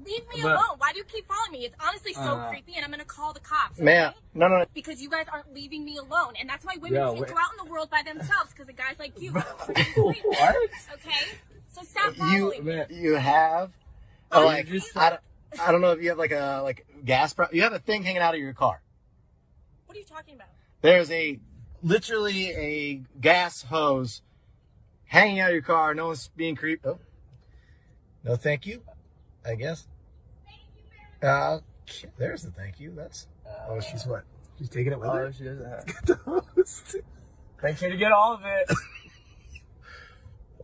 Leave me alone. Why do you keep following me? It's honestly so creepy, and I'm gonna call the cops. Okay? Man, no. Because you guys aren't leaving me alone, and that's why women can't go out in the world by themselves. Because of guys like you. What? Okay, so stop following me. You have, I don't know if you have like a gas. You have a thing hanging out of your car. What are you talking about? There's literally a gas hose hanging out of your car. No one's being creeped. Oh, no, thank you. I guess. There's the thank you. That's. She's what? She's taking it with her. Oh, she doesn't have. Get the hose. Make sure to get all of it.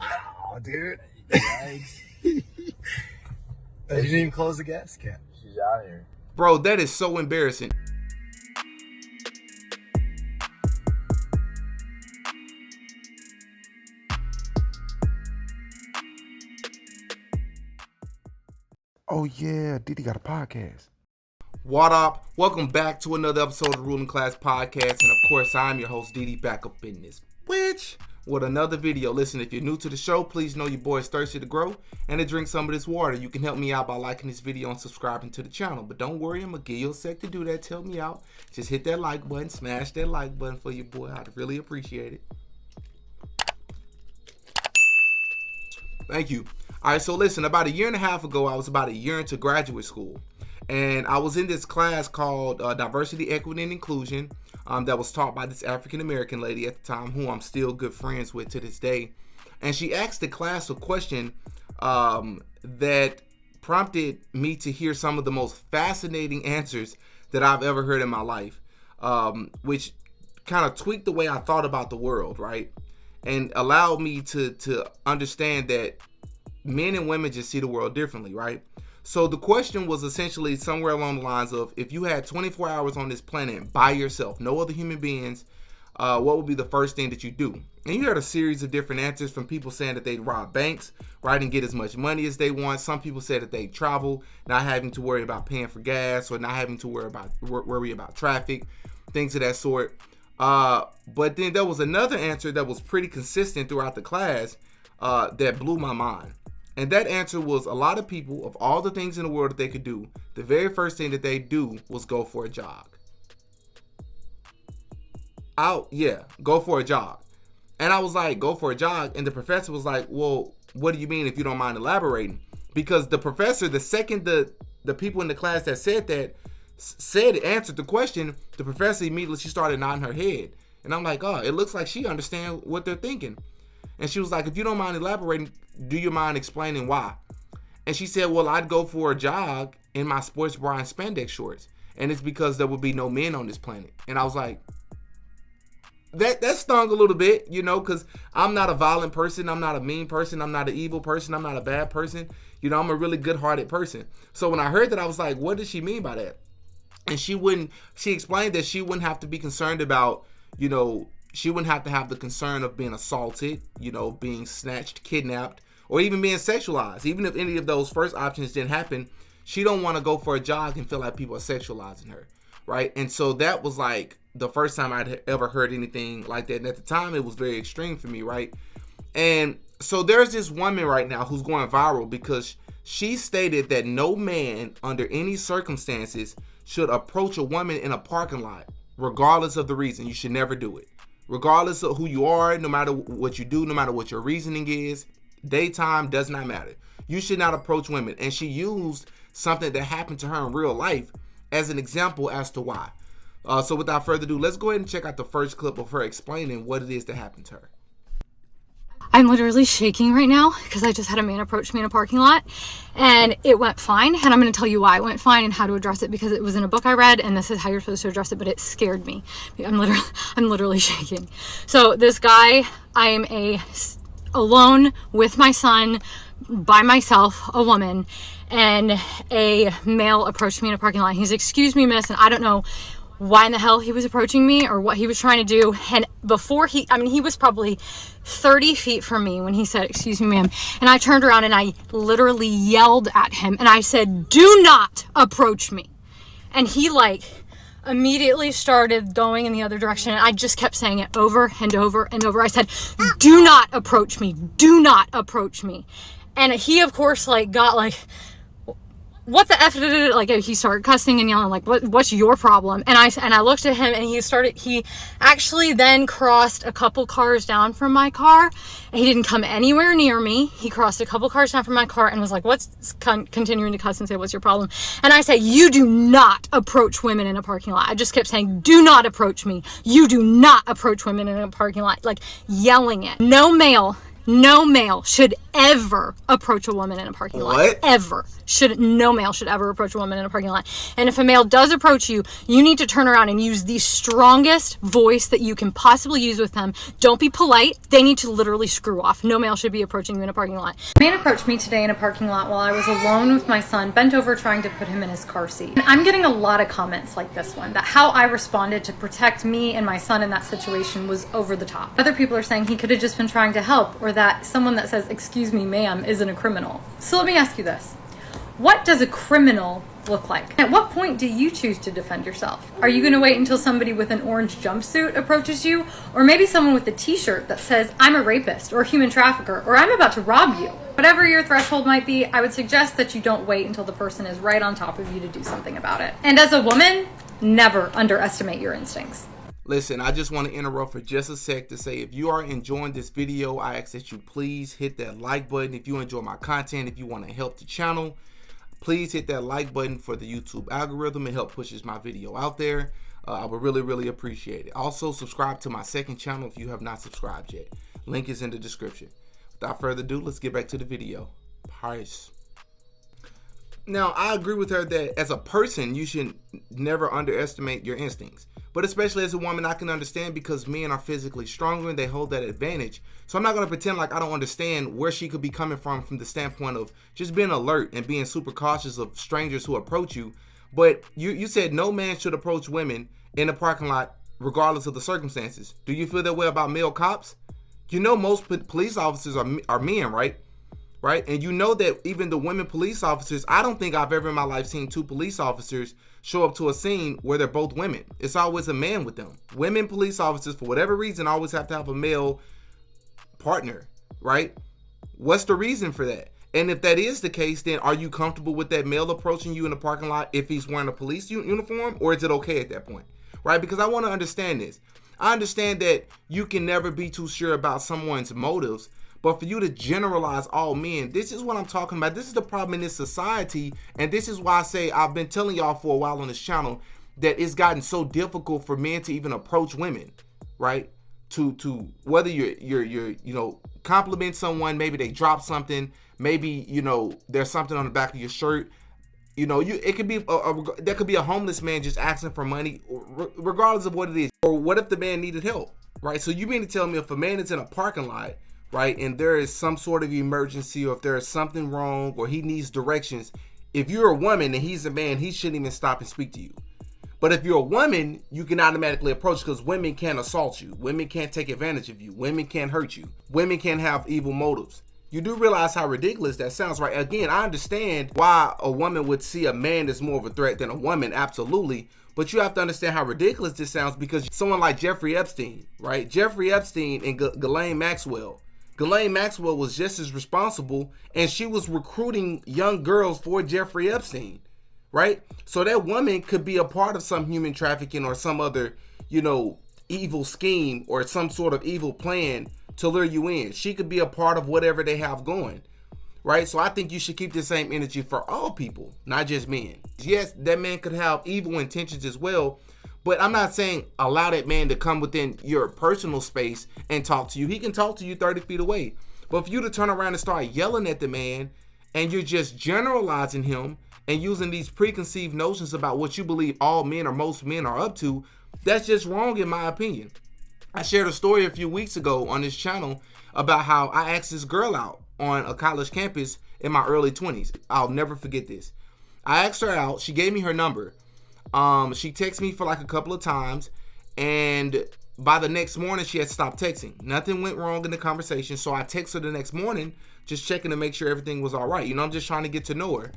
Wow, dude. Yikes. You didn't even close the gas cap. She's out here. Bro, that is so embarrassing. Oh yeah, Didi got a podcast. What up? Welcome back to another episode of the Ruling Class Podcast. And of course, I'm your host, Didi, back up in this bitch with another video. Listen, if you're new to the show, please know your boy is thirsty to grow and to drink some of this water. You can help me out by liking this video and subscribing to the channel. But don't worry, I'm going to give you a sec to do that. Help me out. Just hit that like button. Smash that like button for your boy. I'd really appreciate it. Thank you. All right, so listen, about a year and a half ago, I was about a year into graduate school. And I was in this class called Diversity, Equity, and Inclusion that was taught by this African-American lady at the time, who I'm still good friends with to this day. And she asked the class a question that prompted me to hear some of the most fascinating answers that I've ever heard in my life, which kind of tweaked the way I thought about the world, right? And allowed me to understand that men and women just see the world differently, right? So the question was essentially somewhere along the lines of, if you had 24 hours on this planet by yourself, no other human beings, what would be the first thing that you do? And you heard a series of different answers from people saying that they'd rob banks, right, and get as much money as they want. Some people said that they'd travel, not having to worry about paying for gas or not having to worry about traffic, things of that sort. But then there was another answer that was pretty consistent throughout the class that blew my mind. And that answer was, a lot of people, of all the things in the world that they could do, the very first thing that they do was go for a jog. Go for a jog. And I was like, go for a jog? And the professor was like, well, what do you mean, if you don't mind elaborating? Because the professor, the second the people in the class that answered the question, the professor immediately, she started nodding her head. And I'm like, oh, it looks like she understands what they're thinking. And she was like, if you don't mind elaborating, do you mind explaining why? And she said, well, I'd go for a jog in my sports bra and spandex shorts. And it's because there would be no men on this planet. And I was like, that stung a little bit, because I'm not a violent person. I'm not a mean person. I'm not an evil person. I'm not a bad person. I'm a really good-hearted person. So when I heard that, I was like, what does she mean by that? And she explained that she wouldn't have to be concerned about, she wouldn't have to have the concern of being assaulted, being snatched, kidnapped, or even being sexualized. Even if any of those first options didn't happen, she don't want to go for a jog and feel like people are sexualizing her, right? And so that was like the first time I'd ever heard anything like that. And at the time, it was very extreme for me, right? And so there's this woman right now who's going viral because she stated that no man under any circumstances should approach a woman in a parking lot, regardless of the reason. You should never do it. Regardless of who you are, no matter what you do, no matter what your reasoning is, daytime does not matter. You should not approach women. And she used something that happened to her in real life as an example as to why. So without further ado, let's go ahead and check out the first clip of her explaining what it is that happened to her. I'm literally shaking right now because I just had a man approach me in a parking lot and it went fine. And I'm going to tell you why it went fine and how to address it, because it was in a book I read and this is how you're supposed to address it, but it scared me. I'm literally shaking. So this guy, I'm alone with my son, by myself, a woman, and a male approached me in a parking lot. He's, excuse me, miss, and I don't know why in the hell he was approaching me or what he was trying to do. And before he was probably 30 feet from me when he said, excuse me, ma'am. And I turned around and I literally yelled at him and I said, do not approach me. And he immediately started going in the other direction. And I just kept saying it over and over and over. I said, do not approach me. Do not approach me. And he, of course, got what the F, like he started cussing and yelling, like, what's your problem? And I looked at him, and he actually then crossed a couple cars down from my car. He didn't come anywhere near me. He crossed a couple cars down from my car and was like, continuing to cuss and say, what's your problem? And I say, you do not approach women in a parking lot. I just kept saying, do not approach me. You do not approach women in a parking lot, like yelling it. No male should ever approach a woman in a parking lot. Ever. No male should ever approach a woman in a parking lot. And if a male does approach you, you need to turn around and use the strongest voice that you can possibly use with them. Don't be polite. They need to literally screw off. No male should be approaching you in a parking lot. A man approached me today in a parking lot while I was alone with my son, bent over trying to put him in his car seat. And I'm getting a lot of comments like this one, that how I responded to protect me and my son in that situation was over the top. Other people are saying he could have just been trying to help, or that someone that says, excuse me, ma'am, isn't a criminal. So let me ask you this. What does a criminal look like? At what point do you choose to defend yourself? Are you going to wait until somebody with an orange jumpsuit approaches you? Or maybe someone with a t-shirt that says, I'm a rapist or a human trafficker, or I'm about to rob you? Whatever your threshold might be, I would suggest that you don't wait until the person is right on top of you to do something about it. And as a woman, never underestimate your instincts. Listen, I just want to interrupt for just a sec to say, if you are enjoying this video, I ask that you please hit that like button. If you enjoy my content, if you want to help the channel, please hit that like button for the YouTube algorithm. It helps pushes my video out there. I would really appreciate it. Also, subscribe to my second channel if you have not subscribed yet. Link is in the description. Without further ado, let's get back to the video. Peace. Now, I agree with her that as a person, you should never underestimate your instincts. But especially as a woman, I can understand, because men are physically stronger and they hold that advantage. So I'm not going to pretend like I don't understand where she could be coming from the standpoint of just being alert and being super cautious of strangers who approach you. But you said no man should approach women in a parking lot regardless of the circumstances. Do you feel that way about male cops? You know most police officers are men, right? Right? And you know that even the women police officers, I don't think I've ever in my life seen two police officers show up to a scene where they're both women. It's always a man with them. Women police officers, for whatever reason, always have to have a male partner, right? What's the reason for that? And if that is the case, then are you comfortable with that male approaching you in the parking lot if he's wearing a police uniform, or is it okay at that point, right? Because I want to understand this. I understand that you can never be too sure about someone's motives, but for you to generalize all men, this is what I'm talking about. This is the problem in this society, and this is why I say I've been telling y'all for a while on this channel that it's gotten so difficult for men to even approach women, right? To whether you're compliment someone, maybe they drop something, maybe there's something on the back of your shirt, it could be there could be a homeless man just asking for money, regardless of what it is. Or what if the man needed help, right? So you mean to tell me if a man is in a parking lot, right, and there is some sort of emergency, or if there is something wrong, or he needs directions, if you're a woman and he's a man, he shouldn't even stop and speak to you. But if you're a woman, you can automatically approach, because women can't assault you. Women can't take advantage of you. Women can't hurt you. Women can't have evil motives. You do realize how ridiculous that sounds, right? Again, I understand why a woman would see a man as more of a threat than a woman, absolutely. But you have to understand how ridiculous this sounds, because someone like Jeffrey Epstein, right? Jeffrey Epstein and Ghislaine Maxwell. Ghislaine Maxwell was just as responsible, and she was recruiting young girls for Jeffrey Epstein, right? So that woman could be a part of some human trafficking or some other, evil scheme or some sort of evil plan to lure you in. She could be a part of whatever they have going, right? So I think you should keep the same energy for all people, not just men. Yes, that man could have evil intentions as well, but I'm not saying allow that man to come within your personal space and talk to you. He can talk to you 30 feet away. But for you to turn around and start yelling at the man, and you're just generalizing him and using these preconceived notions about what you believe all men or most men are up to, that's just wrong in my opinion. I shared a story a few weeks ago on this channel about how I asked this girl out on a college campus in my early 20s. I'll never forget this. I asked her out. She gave me her number. She texted me for like a couple of times, and by the next morning she had stopped texting. Nothing went wrong in the conversation, so I texted her the next morning just checking to make sure everything was all right. I'm just trying to get to know her.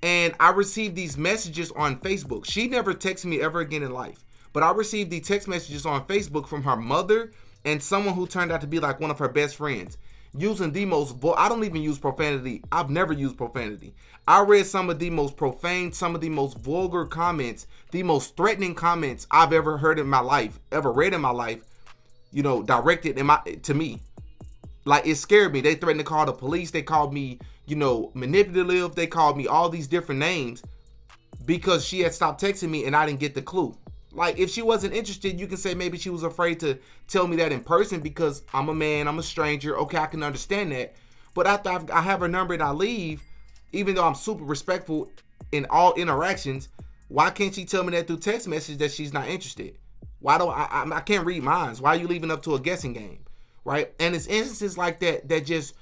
And I received these messages on Facebook. She never texted me ever again in life, but I received these text messages on Facebook from her mother and someone who turned out to be like one of her best friends. using the most, I don't even use profanity. I've never used profanity. I read some of the most profane, some of the most vulgar comments, the most threatening comments I've ever heard in my life, ever read in my life, directed to me. Like, it scared me. They threatened to call the police. They called me, manipulative. They called me all these different names because she had stopped texting me and I didn't get the clue. Like, if she wasn't interested, you can say maybe she was afraid to tell me that in person because I'm a man, I'm a stranger. Okay, I can understand that. But after I have her number and I leave, even though I'm super respectful in all interactions, why can't she tell me that through text message that she's not interested? Why do I can't read minds? Why are you leaving up to a guessing game, right? And it's instances like that that just,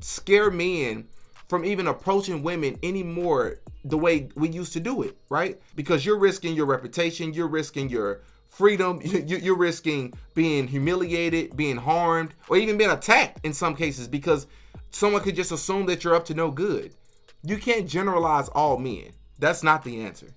scare men from even approaching women anymore the way we used to do it, right? Because you're risking your reputation, you're risking your freedom, you're risking being humiliated, being harmed, or even being attacked in some cases because someone could just assume that you're up to no good. You can't generalize all men. That's not the answer.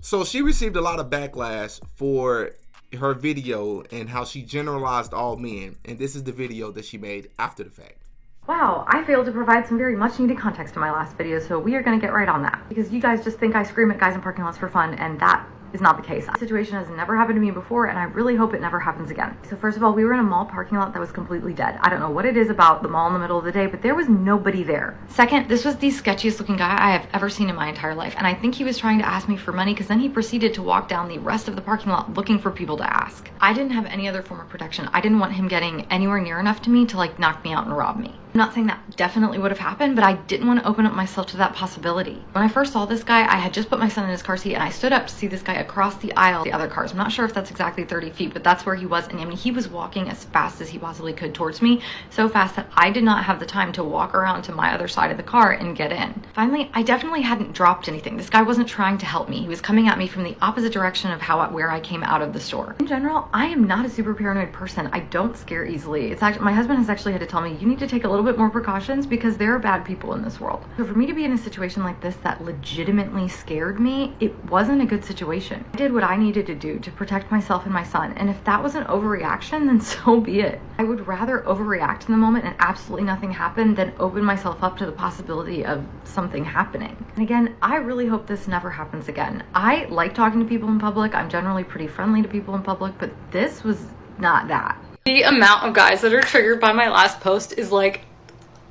So she received a lot of backlash for her video and how she generalized all men. And this is the video that she made after the fact. Wow, I failed to provide some very much needed context in my last video, so we are going to get right on that. Because you guys just think I scream at guys in parking lots for fun, and that is not the case. This situation has never happened to me before, and I really hope it never happens again. So first of all, we were in a mall parking lot that was completely dead. I don't know what it is about the mall in the middle of the day, but there was nobody there. Second, this was the sketchiest looking guy I have ever seen in my entire life, and I think he was trying to ask me for money because then he proceeded to walk down the rest of the parking lot looking for people to ask. I didn't have any other form of protection. I didn't want him getting anywhere near enough to me to knock me out and rob me. I'm not saying that definitely would have happened, but I didn't want to open up myself to that possibility. When I first saw this guy, I had just put my son in his car seat and I stood up to see this guy across the aisle, the other cars. I'm not sure if that's exactly 30 feet, but that's where he was. And I mean, he was walking as fast as he possibly could towards me, so fast that I did not have the time to walk around to my other side of the car and get in. Finally, I definitely hadn't dropped anything. This guy wasn't trying to help me. He was coming at me from the opposite direction of where I came out of the store. In general, I am not a super paranoid person. I don't scare easily. It's actually, my husband has actually had to tell me, you need to take a little bit more precautions because there are bad people in this world. So for me to be in a situation like this that legitimately scared me, it wasn't a good situation. I did what I needed to do to protect myself and my son, and if that was an overreaction, then so be it. I would rather overreact in the moment and absolutely nothing happen than open myself up to the possibility of something happening. And again, I really hope this never happens again. I like talking to people in public. I'm generally pretty friendly to people in public, but this was not that. The amount of guys that are triggered by my last post is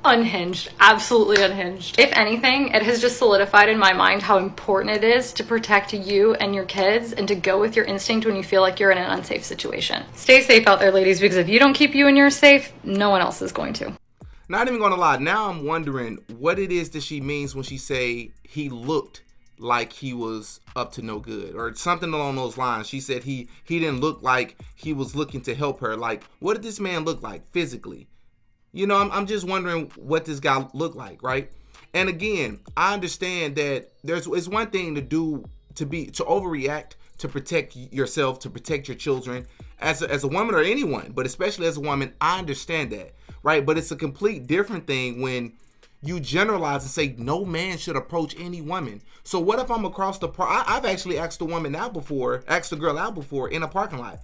unhinged, absolutely unhinged. If anything, it has just solidified in my mind how important it is to protect you and your kids and to go with your instinct when you feel like you're in an unsafe situation. Stay safe out there, ladies, because if you don't keep you and yours safe, no one else is going to. Not even gonna lie, now I'm wondering what it is that she means when she say he looked like he was up to no good or something along those lines. She said he didn't look like he was looking to help her. Like, what did this man look like physically? I'm just wondering what this guy looked like, right? And again, I understand that it's one thing to overreact to protect yourself, to protect your children as a woman or anyone, but especially as a woman, I understand that, right? But it's a complete different thing when you generalize and say no man should approach any woman. So what if I'm across the park? I've actually asked a girl out before in a parking lot.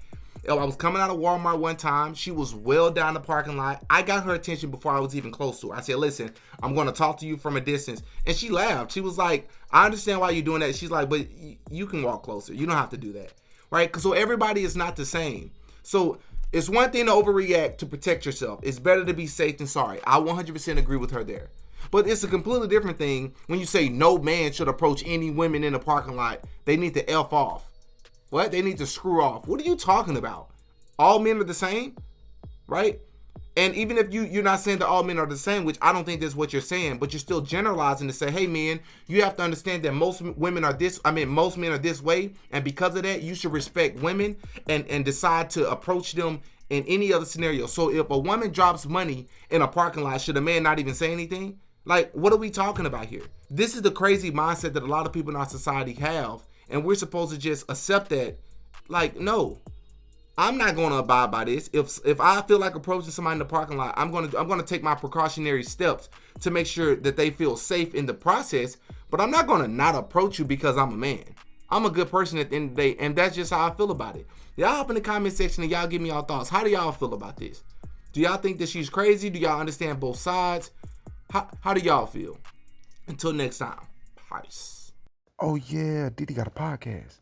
I was coming out of Walmart one time. She was well down the parking lot. I got her attention before I was even close to her. I said, listen, I'm going to talk to you from a distance. And she laughed. She was like, I understand why you're doing that. She's like, but you can walk closer. You don't have to do that. Right? So everybody is not the same. So it's one thing to overreact to protect yourself. It's better to be safe than sorry. I 100% agree with her there. But it's a completely different thing when you say no man should approach any women in the parking lot. They need to F off. What? They need to screw off. What are you talking about? All men are the same, right? And even if you're not saying that all men are the same, which I don't think that's what you're saying, but you're still generalizing to say, hey, men, you have to understand that most men are this way, and because of that, you should respect women and decide to approach them in any other scenario. So if a woman drops money in a parking lot, should a man not even say anything? Like, what are we talking about here? This is the crazy mindset that a lot of people in our society have. And we're supposed to just accept that. Like, no, I'm not going to abide by this. If I feel like approaching somebody in the parking lot, I'm going to take my precautionary steps to make sure that they feel safe in the process. But I'm not going to not approach you because I'm a man. I'm a good person at the end of the day, and that's just how I feel about it. Y'all hop in the comment section and y'all give me y'all thoughts. How do y'all feel about this? Do y'all think that she's crazy? Do y'all understand both sides? How do y'all feel? Until next time, peace. Oh yeah, Diddy got a podcast.